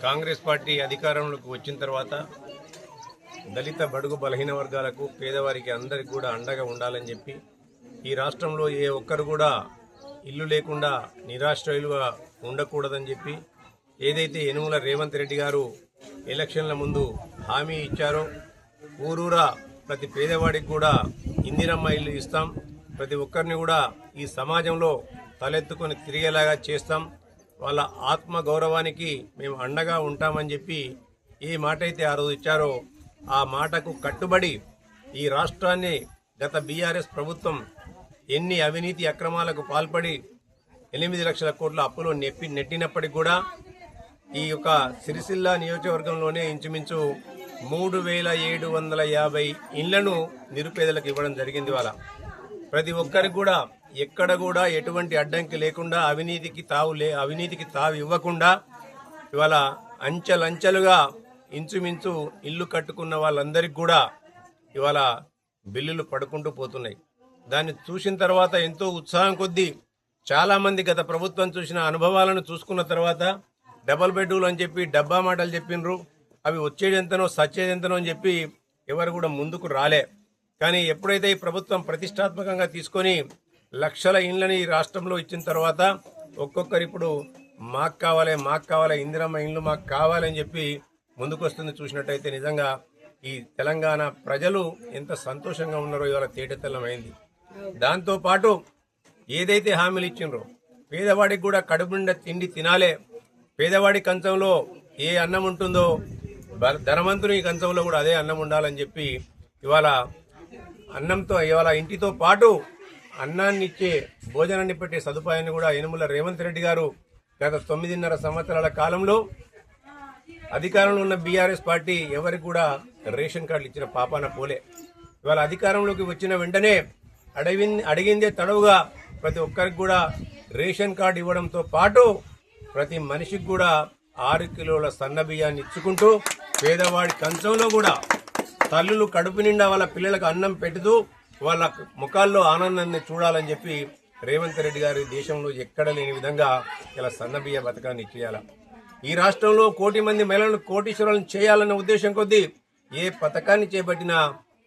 Congress party అధికారంలోకి వచ్చిన తర్వాత దళిత బడుగు బలహీన వర్గాలకు పేదవారికి అందరికి కూడా అండగా ఉండాలని చెప్పి ఈ రాష్ట్రంలో ఏ ఒక్కరు కూడా ఇల్లు లేకుండా నిరాశ్రయులుగా ఉండకూడదని చెప్పి ఏదైతే యనుమల రేవంత్ రెడ్డి గారు ఎలక్షన్ల ముందు హామీ ఇచ్చారో ఊరూరా ప్రతి పేదవాడికి కూడా ఇందిరమ్మ ఇల్లు ఇస్తాం, ప్రతి ఒక్కరిని కూడా ఈ సమాజంలో తలెత్తుకొని తిరిగేలాగా చేస్తాం, వాళ్ళ ఆత్మ గౌరవానికి మేము అండగా ఉంటామని చెప్పి ఏ మాట అయితే ఆ రోజు ఇచ్చారో ఆ మాటకు కట్టుబడి ఈ రాష్ట్రాన్ని గత బీఆర్ఎస్ ప్రభుత్వం ఎన్ని అవినీతి అక్రమాలకు పాల్పడి 8 లక్షల కోట్ల అప్పులు నెట్టినప్పటికీ కూడా ఈ యొక్క సిరిసిల్ల నియోజకవర్గంలోనే ఇంచుమించు 3750 ఇళ్లను నిరుపేదలకు ఇవ్వడం జరిగింది. వాళ్ళ ప్రతి ఒక్కరికి కూడా ఎక్కడ కూడా ఎటువంటి అడ్డంకి లేకుండా అవినీతికి తావు ఇవ్వకుండా ఇవాళ అంచెలంచెలుగా ఇంచుమించు ఇల్లు కట్టుకున్న వాళ్ళందరికీ కూడా ఇవాళ బిల్లులు పడుకుంటూ పోతున్నాయి. దాన్ని చూసిన తర్వాత ఎంతో ఉత్సాహం కొద్దీ చాలా మంది గత ప్రభుత్వం చూసిన అనుభవాలను చూసుకున్న తర్వాత డబల్ బెడ్రూమ్లు అని చెప్పి డబ్బా మాటలు చెప్పినరు, అవి వచ్చేదెంతనో సచ్చేదెంతనో అని చెప్పి ఎవరు కూడా ముందుకు రాలే. కానీ ఎప్పుడైతే ఈ ప్రభుత్వం ప్రతిష్టాత్మకంగా తీసుకొని లక్షల ఇండ్లని ఈ రాష్ట్రంలో ఇచ్చిన తర్వాత ఒక్కొక్కరు ఇప్పుడు మాకు కావాలి ఇందిరమ్మ ఇండ్లు మాకు కావాలని చెప్పి ముందుకు వస్తుంది చూసినట్టయితే నిజంగా ఈ తెలంగాణ ప్రజలు ఎంత సంతోషంగా ఉన్నారో ఇవాళ తేటతెల్లమైంది. దాంతోపాటు ఏదైతే హామీలు ఇచ్చిండ్రో పేదవాడికి కూడా కడుపు నిండా తిండి తినాలే, పేదవాడి కంచంలో ఏ అన్నం ఉంటుందో ధనవంతుని కంచంలో కూడా అదే అన్నం ఉండాలని చెప్పి ఇవాళ ఇవాళ ఇంటితో పాటు అన్నాన్ని ఇచ్చే భోజనాన్ని పెట్టే సదుపాయాన్ని కూడా యనుమల రేవంత్ రెడ్డి గారు గత 9.5 సంవత్సరాల కాలంలో అధికారంలో ఉన్న బీఆర్ఎస్ పార్టీ ఎవరికి కూడా రేషన్ కార్డులు ఇచ్చిన పాపాన పోలే. ఇవాళ అధికారంలోకి వచ్చిన వెంటనే అడిగిందే తడవుగా ప్రతి ఒక్కరికి కూడా రేషన్ కార్డు ఇవ్వడంతో పాటు ప్రతి మనిషికి కూడా 6 కిలోల సన్న బియ్యాన్ని ఇచ్చుకుంటూ పేదవాడి కంచంలో కూడా తల్లులు కడుపు నిండా వాళ్ళ పిల్లలకు అన్నం పెడుతూ వాళ్ళ ముఖాల్లో ఆనందాన్ని చూడాలని చెప్పి రేవంత్ రెడ్డి గారి దేశంలో ఎక్కడ లేని విధంగా ఇలా సన్న బియ్య పథకాన్ని ఇచ్చేయాల. ఈ రాష్ట్రంలో 1 కోటి మంది మహిళలను కోటీశ్వరులను చేయాలన్న ఉద్దేశం కొద్దీ ఏ పథకాన్ని చేపట్టినా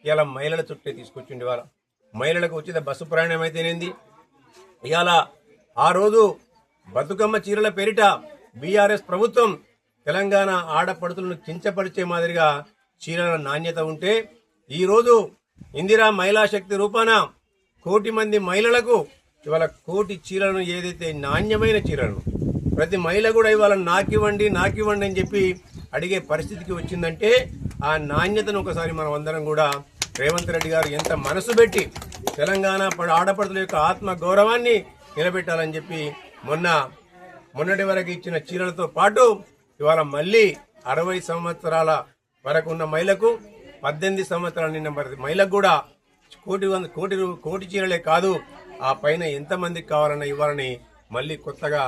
ఇలా మహిళల చుట్టే తీసుకొచ్చింది. వాళ్ళ మహిళలకు ఉచిత బస్సు ప్రయాణం అయితేనేంది, ఇవాళ ఆ రోజు బతుకమ్మ చీరల పేరిట బీఆర్ఎస్ ప్రభుత్వం తెలంగాణ ఆడపడుతులను కించపరిచే మాదిరిగా చీరల నాణ్యత ఉంటే ఈరోజు ఇందిరా మహిళా శక్తి రూపాన 1 కోటి మంది మహిళలకు ఇవాళ 1 కోటి చీరలను ఏదైతే నాణ్యమైన చీరలను ప్రతి మహిళ కూడా ఇవాళ నాకివ్వండి అని చెప్పి అడిగే పరిస్థితికి వచ్చిందంటే ఆ నాణ్యతను ఒకసారి మనం అందరం కూడా రేవంత్ రెడ్డి గారు ఎంత మనసు పెట్టి తెలంగాణ ఆడపడుతుల యొక్క ఆత్మ గౌరవాన్ని నిలబెట్టాలని చెప్పి మొన్నటి వరకు ఇచ్చిన చీరలతో పాటు ఇవాళ మళ్ళీ 60 సంవత్సరాల వరకు ఉన్న మహిళకు 18 సంవత్సరాల నిన్న మహిళకు కూడా కోటి చీరలే కాదు ఆ పైన ఎంతమందికి కావాలన్నా ఇవ్వాలని మళ్ళీ కొత్తగా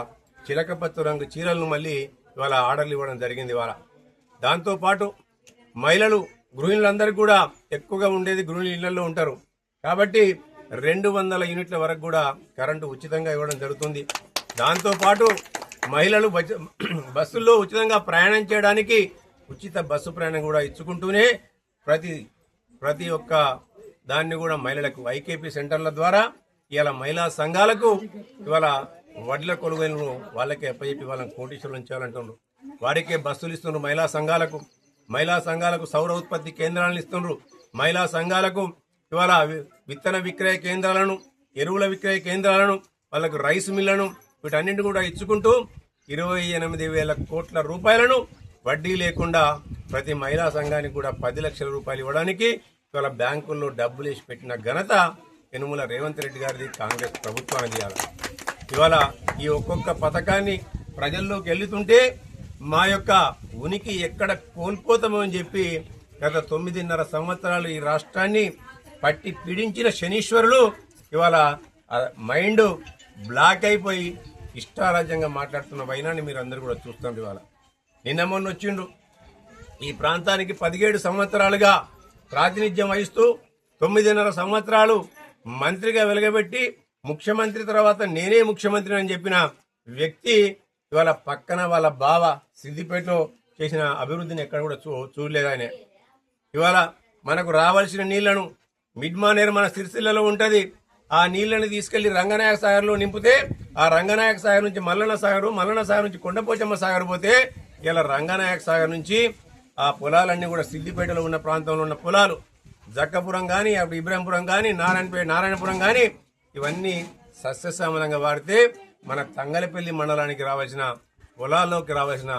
చిలకపత్తు రంగు చీరలను మళ్ళీ ఇవాళ ఆర్డర్లు ఇవ్వడం జరిగింది. ఇవాళ దాంతోపాటు మహిళలు గృహిణులందరికీ కూడా ఎక్కువగా ఉండేది గృహిణులు ఇళ్లలో ఉంటారు కాబట్టి 200 యూనిట్ల వరకు కూడా కరెంటు ఉచితంగా ఇవ్వడం జరుగుతుంది. దాంతోపాటు మహిళలు బస్సుల్లో ఉచితంగా ప్రయాణం చేయడానికి ఉచిత బస్సు ప్రయాణం కూడా ఇచ్చుకుంటూనే ప్రతి ఒక్క దాన్ని కూడా మహిళలకు ఐకేపీ సెంటర్ల ద్వారా ఇవాళ మహిళా సంఘాలకు ఇవాళ వడ్ల కొనుగోలు వాళ్ళకే అప్పచెప్పి వాళ్ళని కోటీశ్వరులను చేయాలంటున్నారు. వారికే బస్సులు ఇస్తున్నారు. మహిళా సంఘాలకు సౌర ఉత్పత్తి కేంద్రాలను ఇస్తున్నారు. మహిళా సంఘాలకు ఇవాళ విత్తన విక్రయ కేంద్రాలను, ఎరువుల విక్రయ కేంద్రాలను, వాళ్ళకు రైస్ మిల్లను వీటన్నింటిని కూడా ఇచ్చుకుంటూ 28,000 కోట్ల రూపాయలను వడ్డీ లేకుండా ప్రతి మహిళా సంఘానికి కూడా 10 లక్షల రూపాయలు ఇవ్వడానికి ఇవాళ బ్యాంకుల్లో డబ్బులు వేసి పెట్టిన ఘనత యనుమల రేవంత్ రెడ్డి గారిది, కాంగ్రెస్ ప్రభుత్వానికి. ఇవాళ ఈ ఒక్కొక్క పథకాన్ని ప్రజల్లోకి వెళ్తుంటే మా యొక్క ఉనికి ఎక్కడ కోల్పోతామో అని చెప్పి గత 9.5 సంవత్సరాలు ఈ రాష్ట్రాన్ని పట్టి పీడించిన శనీశ్వరులు ఇవాళ మైండ్ బ్లాక్ అయిపోయి ఇష్టారాజ్యంగా మాట్లాడుతున్న వైనాన్ని మీరు అందరూ కూడా చూస్తున్నారు. ఇవాళ నిన్న మొన్న వచ్చిండు ఈ ప్రాంతానికి 17 సంవత్సరాలుగా ప్రాతినిధ్యం వహిస్తూ 9.5 సంవత్సరాలు మంత్రిగా వెలగబెట్టి ముఖ్యమంత్రి తర్వాత నేనే ముఖ్యమంత్రి అని చెప్పిన వ్యక్తి ఇవాళ పక్కన వాళ్ళ బావ సిద్దిపేటలో చేసిన అభివృద్ధిని ఎక్కడ కూడా చూడలేదు ఆయన. ఇవాళ మనకు రావాల్సిన నీళ్లను మిడ్మానేర్ మన సిరిసిల్లలో ఉంటది, ఆ నీళ్లను తీసుకెళ్లి రంగనాయక సాగర్లో నింపితే ఆ రంగనాయక సాగర్ నుంచి మల్లన్న సాగర్ నుంచి కొండపోచమ్మ సాగర్ పోతే ఇలా రంగనాయక సాగర్ నుంచి ఆ పొలాలన్నీ కూడా సిద్దిపేటలో ఉన్న ప్రాంతంలో ఉన్న పొలాలు జక్కపురం కానీ అప్పుడు ఇబ్రాహింపురం కానీ నారాయణపురం కానీ ఇవన్నీ సస్యశ్యామలంగా వాడితే మన తంగలపల్లి మండలానికి రావాల్సిన పొలాల్లోకి రావాల్సిన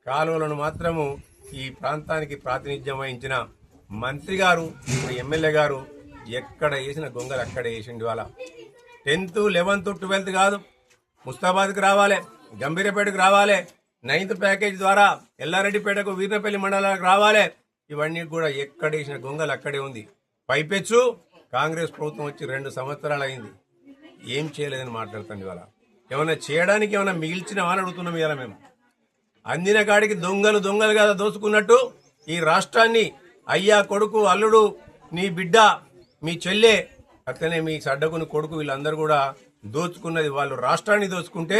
కాలువలను మాత్రము ఈ ప్రాంతానికి ప్రాతినిధ్యం వహించిన మంత్రి గారు ఎమ్మెల్యే గారు ఎక్కడ వేసిన గొంగలు అక్కడే వేసిండు. వాళ్ళ 10th 11th 12th కాదు, ముస్తాబాద్కి రావాలి, గంభీరపేటకు రావాలి, 9th ప్యాకేజ్ ద్వారా ఎల్లారెడ్డిపేటకు వీర్నపల్లి మండలాలకు రావాలి. ఇవన్నీ కూడా ఎక్కడ వేసిన గొంగలు అక్కడే ఉంది. పైపెచ్చు కాంగ్రెస్ ప్రభుత్వం వచ్చి 2 సంవత్సరాలు అయింది, ఏం చేయలేదని మాట్లాడుతుంది. ఇవాళ ఏమైనా చేయడానికి ఏమైనా మిగిల్చినా అని అడుగుతున్నాం. ఇవాళ మేము అందిన కాడికి దొంగలు కదా దోచుకున్నట్టు ఈ రాష్ట్రాన్ని అయ్యా కొడుకు అల్లుడు నీ బిడ్డ మీ చెల్లె అట్లనే మీ సడ్డకుని కొడుకు వీళ్ళందరూ కూడా దోచుకున్నది. వాళ్ళు రాష్ట్రాన్ని దోచుకుంటే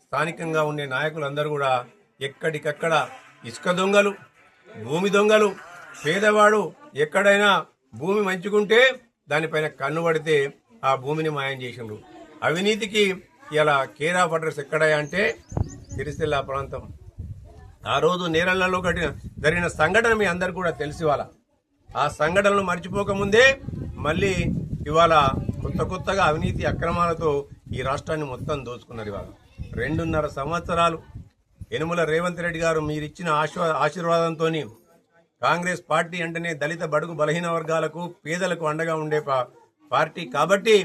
స్థానికంగా ఉండే నాయకులందరూ కూడా ఎక్కడికక్కడ ఇసుక దొంగలు, భూమి దొంగలు, పేదవాడు ఎక్కడైనా భూమి మంచుకుంటే దానిపైన కన్ను పడితే ఆ భూమిని మాయం చేసిండ్రు. అవినీతికి ఇలా కేర్ ఆఫ్ అడ్రస్ ఎక్కడా అంటే సిరిసిల్ల ప్రాంతం. ఆ రోజు నేరళ్లలో జరిగిన సంఘటన మీ అందరు కూడా తెలిసి వాళ్ళ ఆ సంఘటనలు మర్చిపోకముందే మళ్ళీ ఇవాళ కొత్తగా అవినీతి అక్రమాలతో ఈ రాష్ట్రాన్ని మొత్తం దోచుకున్నారు. ఇవాళ 2.5 సంవత్సరాలు యనుమల రేవంత్ రెడ్డి గారు మీరిచ్చిన ఆశీర్వాదంతో కాంగ్రెస్ పార్టీ అంటేనే దళిత బడుగు బలహీన వర్గాలకు పేదలకు అండగా ఉండే పార్టీ కాబట్టి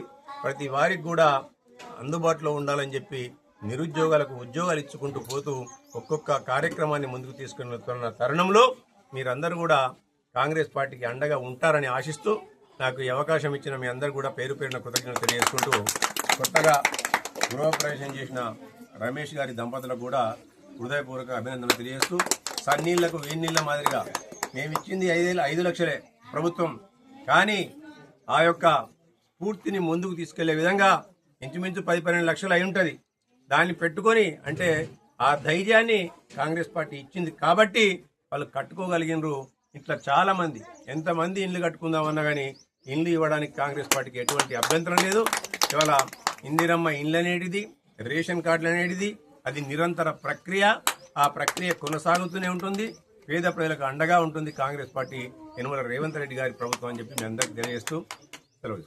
ప్రతి వారికి కూడా అందుబాటులో ఉండాలని చెప్పి నిరుద్యోగాలకు ఉద్యోగాలు ఇచ్చుకుంటూ పోతూ ఒక్కొక్క కార్యక్రమాన్ని ముందుకు తీసుకున్న తరుణంలో మీరందరూ కూడా కాంగ్రెస్ పార్టీకి అండగా ఉంటారని ఆశిస్తూ నాకు ఈ అవకాశం ఇచ్చిన మీ అందరూ కూడా పేరు పేరున కృతజ్ఞతలు తెలియజేసుకుంటూ కొత్తగా గృహప్రవేశం చేసిన రమేష్ గారి దంపతులకు కూడా హృదయపూర్వక అభినందనలు తెలియజేస్తూ సన్నీళ్లకు వేన్నీళ్ల మాదిరిగా మేమిచ్చింది 5 లక్షలే ప్రభుత్వం, కానీ ఆ యొక్క స్ఫూర్తిని ముందుకు తీసుకెళ్లే విధంగా ఇంచుమించు 10-12 లక్షలు అయి ఉంటుంది. దాన్ని పెట్టుకొని అంటే ఆ ధైర్యాన్ని కాంగ్రెస్ పార్టీ ఇచ్చింది కాబట్టి వాళ్ళు కట్టుకోగలిగినరు. ఇట్లా చాలా మంది ఎంతమంది ఇండ్లు కట్టుకుందామన్నా కానీ ఇండ్లు ఇవ్వడానికి కాంగ్రెస్ పార్టీకి ఎటువంటి అభ్యంతరం లేదు. ఇవాళ ఇందిరమ్మ ఇండ్లు అనేటిది, రేషన్ కార్డులు అనేటిది అది నిరంతర ప్రక్రియ. ఆ ప్రక్రియ కొనసాగుతూనే ఉంటుంది. పేద ప్రజలకు అండగా ఉంటుంది కాంగ్రెస్ పార్టీ యనుమల రేవంత్ రెడ్డి గారి ప్రభుత్వం అని చెప్పి మీ అందరికీ తెలియజేస్తూ సెలవు.